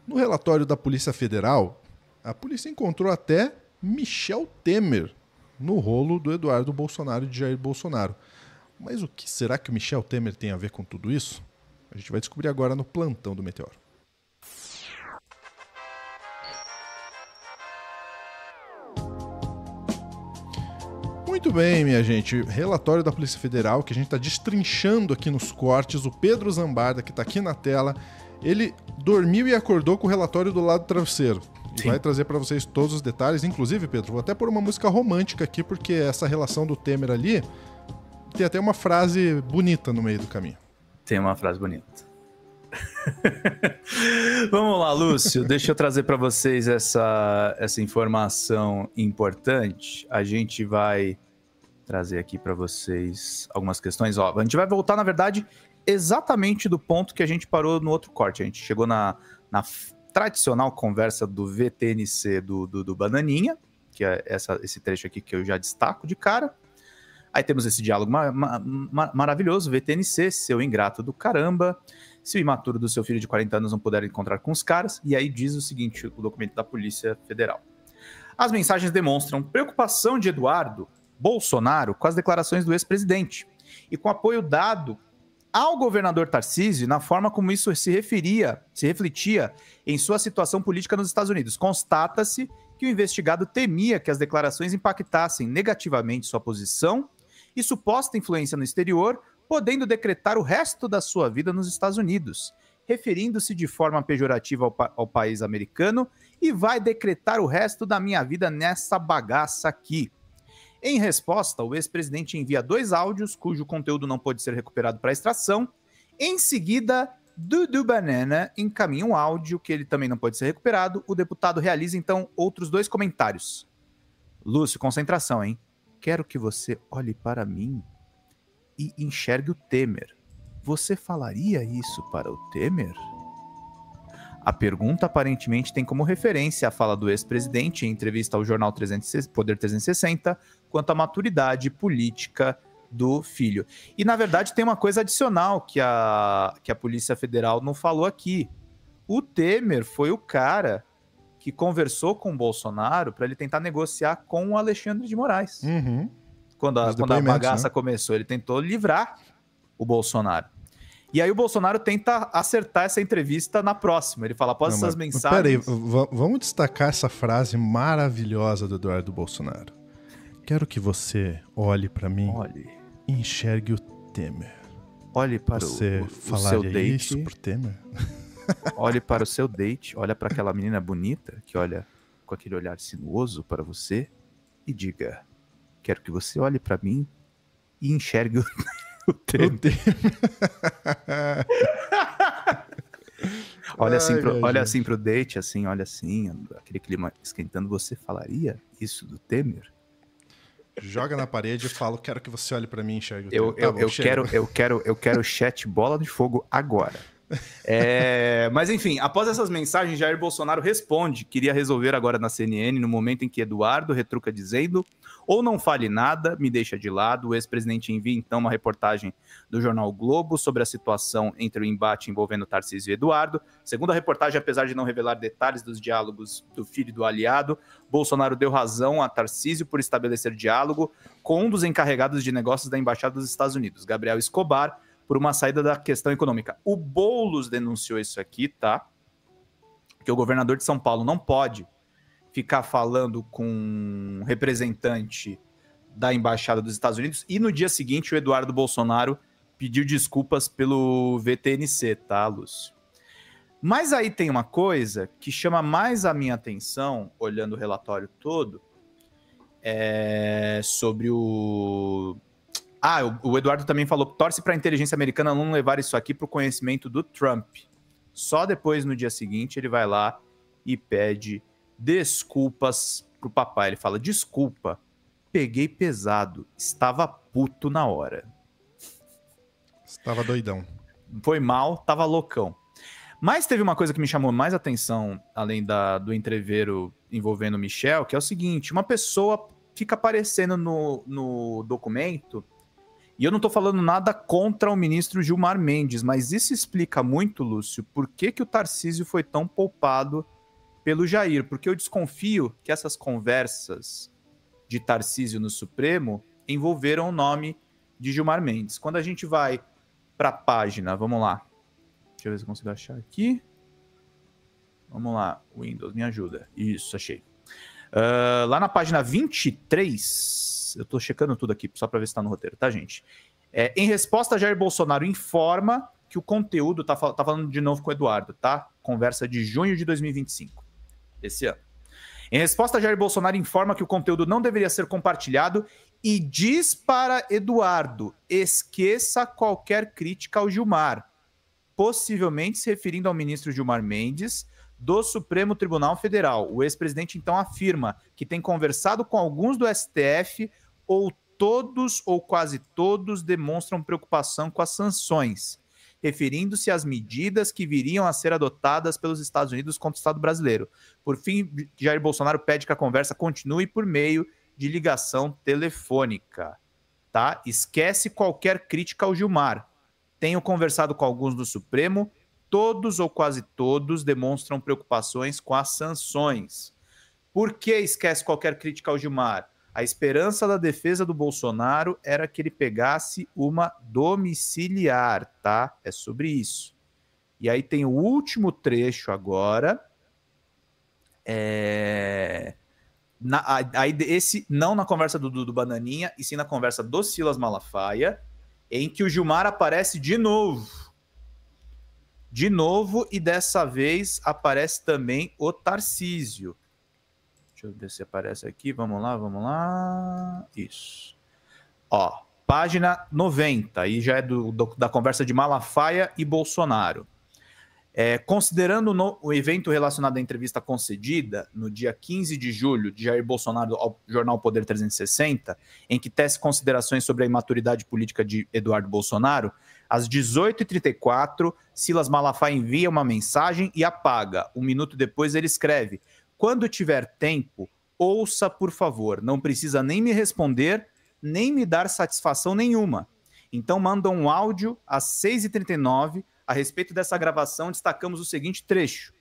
No relatório da Polícia Federal, a polícia encontrou até Michel Temer no rolo do Eduardo Bolsonaro e de Jair Bolsonaro. Mas o que será que o Michel Temer tem a ver com tudo isso? A gente vai descobrir agora no Plantão do Meteoro. Muito bem, minha gente. Relatório da Polícia Federal que a gente está destrinchando aqui nos cortes. O Pedro Zambarda, que está aqui na tela, ele dormiu e acordou com o relatório do lado do travesseiro. E vai trazer para vocês todos os detalhes. Inclusive, Pedro, vou até pôr uma música romântica aqui, porque essa relação do Temer ali tem até uma frase bonita no meio do caminho. Tem uma frase bonita. Vamos lá, Lúcio. Deixa eu trazer para vocês essa informação importante. A gente vai trazer aqui para vocês algumas questões. Ó, a gente vai voltar, na verdade, exatamente do ponto que a gente parou no outro corte. A gente chegou na tradicional conversa do VTNC do Bananinha, que é esse trecho aqui que eu já destaco de cara. Aí temos esse diálogo maravilhoso, VTNC, seu ingrato do caramba, se o imaturo do seu filho de 40 anos não puder encontrar com os caras, e aí diz o seguinte, o documento da Polícia Federal. As mensagens demonstram preocupação de Eduardo Bolsonaro com as declarações do ex-presidente e com apoio dado ao governador Tarcísio na forma como isso se refletia em sua situação política nos Estados Unidos. Constata-se que o investigado temia que as declarações impactassem negativamente sua posição e suposta influência no exterior, podendo decretar o resto da sua vida nos Estados Unidos, referindo-se de forma pejorativa ao país americano, e vai decretar o resto da minha vida nessa bagaça aqui. Em resposta, o ex-presidente envia 2 áudios, cujo conteúdo não pode ser recuperado para extração. Em seguida, Dudu Banana encaminha um áudio, que ele também não pode ser recuperado. O deputado realiza, então, outros 2 comentários. Lúcio, concentração, hein? Quero que você olhe para mim e enxergue o Temer. Você falaria isso para o Temer? A pergunta aparentemente tem como referência a fala do ex-presidente em entrevista ao jornal Poder 360 quanto à maturidade política do filho. E, na verdade, tem uma coisa adicional que a Polícia Federal não falou aqui. O Temer foi o cara que conversou com o Bolsonaro para ele tentar negociar com o Alexandre de Moraes. Quando a bagaça, né, começou, ele tentou livrar o Bolsonaro. E aí o Bolsonaro tenta acertar essa entrevista na próxima. Ele fala, após essas mensagens... Peraí, vamos destacar essa frase maravilhosa do Eduardo Bolsonaro. Quero que você olhe para mim e enxergue o Temer. Olhe para você o seu date. Isso pro Temer? Olhe para o seu date, olha para aquela menina bonita que olha com aquele olhar sinuoso para você e diga, quero que você olhe para mim e enxergue o Temer. Olha assim pro date, assim, olha assim, aquele clima esquentando, você falaria isso do Temer? Joga na parede e fala, quero que você olhe para mim e enxergue o Temer. Eu quero chat bola de fogo agora. Mas enfim, após essas mensagens, Jair Bolsonaro responde, queria resolver agora na CNN, no momento em que Eduardo retruca dizendo, ou não fale nada, me deixa de lado. O ex-presidente envia então uma reportagem do jornal o Globo sobre a situação entre o embate envolvendo Tarcísio e Eduardo. Segundo a reportagem, apesar de não revelar detalhes dos diálogos do filho e do aliado, Bolsonaro deu razão a Tarcísio por estabelecer diálogo com um dos encarregados de negócios da Embaixada dos Estados Unidos, Gabriel Escobar, por uma saída da questão econômica. O Boulos denunciou isso aqui, tá? Que o governador de São Paulo não pode ficar falando com um representante da Embaixada dos Estados Unidos, e no dia seguinte o Eduardo Bolsonaro pediu desculpas pelo VTNC, tá, Lúcio? Mas aí tem uma coisa que chama mais a minha atenção, olhando o relatório todo, sobre o Eduardo também falou que torce para a inteligência americana não levar isso aqui para o conhecimento do Trump. Só depois, no dia seguinte, ele vai lá e pede desculpas pro papai. Ele fala, desculpa, peguei pesado, estava puto na hora. Estava doidão. Foi mal, tava loucão. Mas teve uma coisa que me chamou mais atenção, além do entreveiro envolvendo o Michel, que é o seguinte, uma pessoa fica aparecendo no documento E eu não estou falando nada contra o ministro Gilmar Mendes, mas isso explica muito, Lúcio, por que o Tarcísio foi tão poupado pelo Jair. Porque eu desconfio que essas conversas de Tarcísio no Supremo envolveram o nome de Gilmar Mendes. Quando a gente vai para a página, vamos lá. Deixa eu ver se eu consigo achar aqui. Vamos lá, Windows, me ajuda. Isso, achei. Lá na página 23, eu tô checando tudo aqui só para ver se tá no roteiro, tá, gente? Em resposta, Jair Bolsonaro informa que o conteúdo, tá falando de novo com o Eduardo, tá? Conversa de junho de 2025, desse ano. Em resposta, Jair Bolsonaro informa que o conteúdo não deveria ser compartilhado e diz para Eduardo, esqueça qualquer crítica ao Gilmar, possivelmente se referindo ao ministro Gilmar Mendes, do Supremo Tribunal Federal. O ex-presidente, então, afirma que tem conversado com alguns do STF, ou todos ou quase todos demonstram preocupação com as sanções, referindo-se às medidas que viriam a ser adotadas pelos Estados Unidos contra o Estado brasileiro. Por fim, Jair Bolsonaro pede que a conversa continue por meio de ligação telefônica. Tá? Esquece qualquer crítica ao Gilmar. Tenho conversado com alguns do Supremo, todos ou quase todos demonstram preocupações com as sanções. Por que esquece qualquer crítica ao Gilmar? A esperança da defesa do Bolsonaro era que ele pegasse uma domiciliar, tá? É sobre isso. E aí tem o último trecho agora. Esse não na conversa do Bananinha, e sim na conversa do Silas Malafaia, em que o Gilmar aparece de novo. De novo, e dessa vez aparece também o Tarcísio. Deixa eu ver se aparece aqui. Vamos lá. Isso. Ó, página 90. Aí já é da conversa de Malafaia e Bolsonaro. Considerando o evento relacionado à entrevista concedida no dia 15 de julho de Jair Bolsonaro ao jornal Poder 360, em que tece considerações sobre a imaturidade política de Eduardo Bolsonaro, às 18h34, Silas Malafaia envia uma mensagem e apaga. Um minuto depois ele escreve: quando tiver tempo, ouça, por favor. Não precisa nem me responder, nem me dar satisfação nenhuma. Então manda um áudio às 6h39. A respeito dessa gravação, destacamos o seguinte trecho.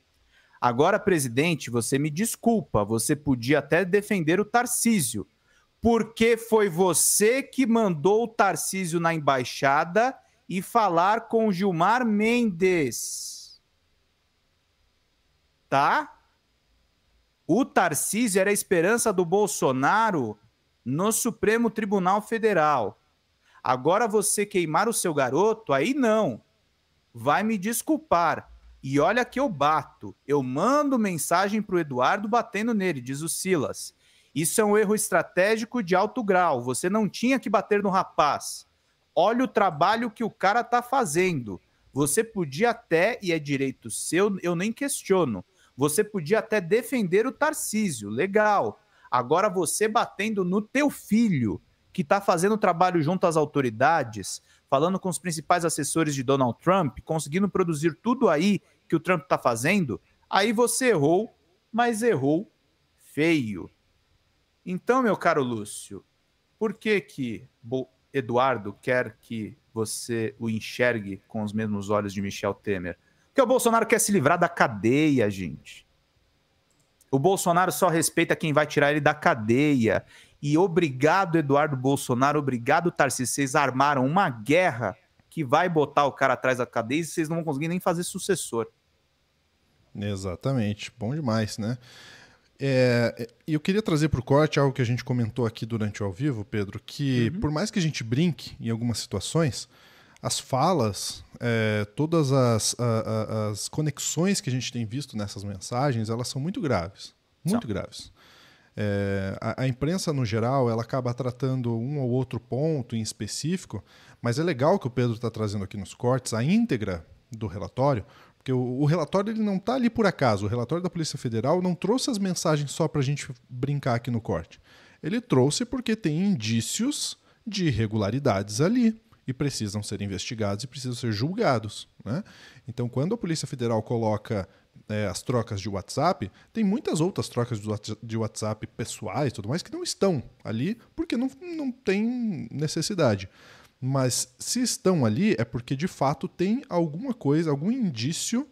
Agora, presidente, você me desculpa, você podia até defender o Tarcísio, porque foi você que mandou o Tarcísio na embaixada e falar com o Gilmar Mendes. Tá? O Tarcísio era a esperança do Bolsonaro no Supremo Tribunal Federal. Agora você queimar o seu garoto, aí não. Vai me desculpar. E olha que eu bato. Eu mando mensagem para o Eduardo batendo nele, diz o Silas. Isso é um erro estratégico de alto grau. Você não tinha que bater no rapaz. Olha o trabalho que o cara tá fazendo. Você podia até, e é direito seu, eu nem questiono, você podia até defender o Tarcísio. Legal. Agora você batendo no teu filho, que tá fazendo trabalho junto às autoridades, falando com os principais assessores de Donald Trump, conseguindo produzir tudo aí que o Trump está fazendo, aí você errou, mas errou feio. Então, meu caro Lúcio, por que Eduardo quer que você o enxergue com os mesmos olhos de Michel Temer? Porque o Bolsonaro quer se livrar da cadeia, gente. O Bolsonaro só respeita quem vai tirar ele da cadeia. E obrigado, Eduardo Bolsonaro, obrigado, Tarcísio, vocês armaram uma guerra que vai botar o cara atrás da cadeia e vocês não vão conseguir nem fazer sucessor. Exatamente, bom demais, né? E eu queria trazer para o corte algo que a gente comentou aqui durante o ao vivo, Pedro, que por mais que a gente brinque em algumas situações, as falas, todas as conexões que a gente tem visto nessas mensagens, elas são muito graves, muito graves. A imprensa, no geral, ela acaba tratando um ou outro ponto em específico, mas é legal que o Pedro está trazendo aqui nos cortes a íntegra do relatório, porque o relatório ele não está ali por acaso. O relatório da Polícia Federal não trouxe as mensagens só para a gente brincar aqui no corte. Ele trouxe porque tem indícios de irregularidades ali e precisam ser investigados e precisam ser julgados, né? Então, quando a Polícia Federal coloca as trocas de WhatsApp, tem muitas outras trocas de WhatsApp pessoais e tudo mais que não estão ali porque não tem necessidade. Mas se estão ali é porque de fato tem alguma coisa, algum indício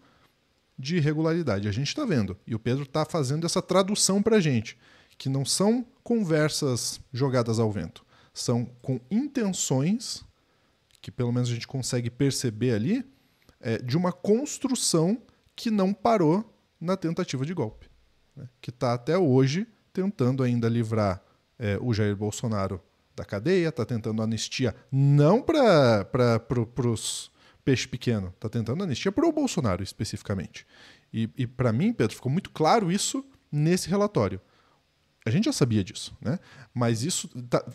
de irregularidade. A gente está vendo. E o Pedro está fazendo essa tradução para a gente, que não são conversas jogadas ao vento. São com intenções, que pelo menos a gente consegue perceber ali, de uma construção que não parou na tentativa de golpe. Né? Que está até hoje tentando ainda livrar o Jair Bolsonaro da cadeia, está tentando anistia não para os peixes pequenos, está tentando anistia para o Bolsonaro especificamente. E para mim, Pedro, ficou muito claro isso nesse relatório. A gente já sabia disso, né? Mas isso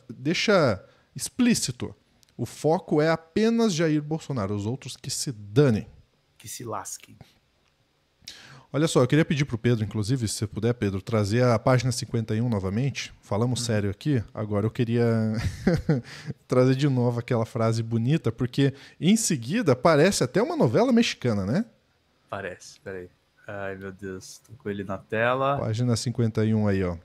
deixa explícito. O foco é apenas Jair Bolsonaro, os outros que se danem. Que se lasquem. Olha só, eu queria pedir para o Pedro, inclusive, se você puder, Pedro, trazer a página 51 novamente. Falamos sério aqui. Agora eu queria trazer de novo aquela frase bonita, porque em seguida parece até uma novela mexicana, né? Parece, peraí. Ai, meu Deus, tô com ele na tela. Página 51 aí, ó. O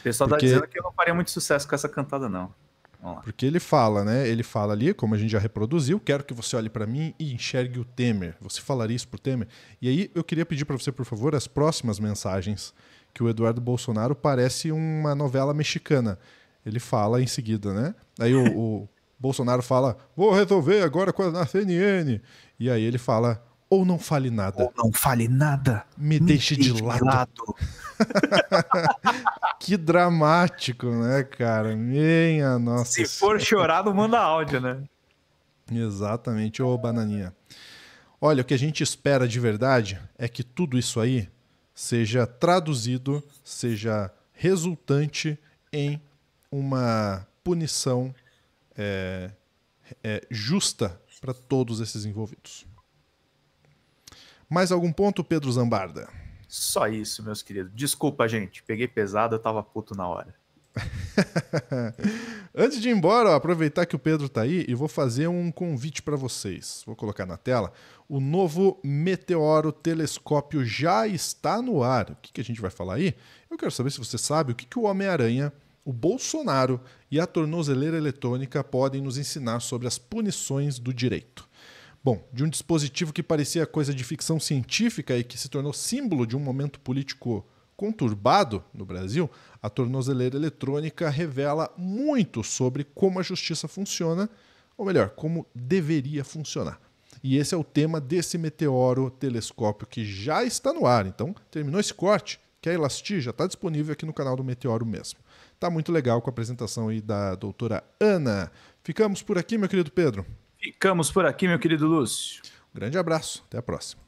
pessoal tá dizendo que eu não faria muito sucesso com essa cantada, não. Vamos lá. Porque ele fala, né? Ele fala ali, como a gente já reproduziu, quero que você olhe para mim e enxergue o Temer. Você falaria isso pro Temer? E aí eu queria pedir para você, por favor, as próximas mensagens, que o Eduardo Bolsonaro parece uma novela mexicana. Ele fala em seguida, né? Aí o Bolsonaro fala, vou resolver agora na CNN. E aí ele fala, ou não fale nada. Ou não fale nada. Me deixe de lado. Que dramático, né, cara? Minha nossa. Se for chorar, não manda áudio, né? Exatamente, ô bananinha. Olha, o que a gente espera de verdade é que tudo isso aí seja traduzido, seja resultante em uma punição justa para todos esses envolvidos. Mais algum ponto, Pedro Zambarda? Só isso, meus queridos. Desculpa, gente. Peguei pesado, eu tava puto na hora. Antes de ir embora, ó, aproveitar que o Pedro tá aí e vou fazer um convite para vocês. Vou colocar na tela. O novo Meteoro Telescópio já está no ar. O que a gente vai falar aí? Eu quero saber se você sabe o que o Homem-Aranha, o Bolsonaro e a tornozeleira eletrônica podem nos ensinar sobre as punições do direito. Bom, de um dispositivo que parecia coisa de ficção científica e que se tornou símbolo de um momento político conturbado no Brasil, a tornozeleira eletrônica revela muito sobre como a justiça funciona, ou melhor, como deveria funcionar. E esse é o tema desse Meteoro Telescópio que já está no ar. Então, terminou esse corte? Quer ir lá assistir? Já está disponível aqui no canal do Meteoro mesmo. Tá muito legal com a apresentação aí da doutora Ana. Ficamos por aqui, meu querido Pedro. Ficamos por aqui, meu querido Lúcio. Um grande abraço. Até a próxima.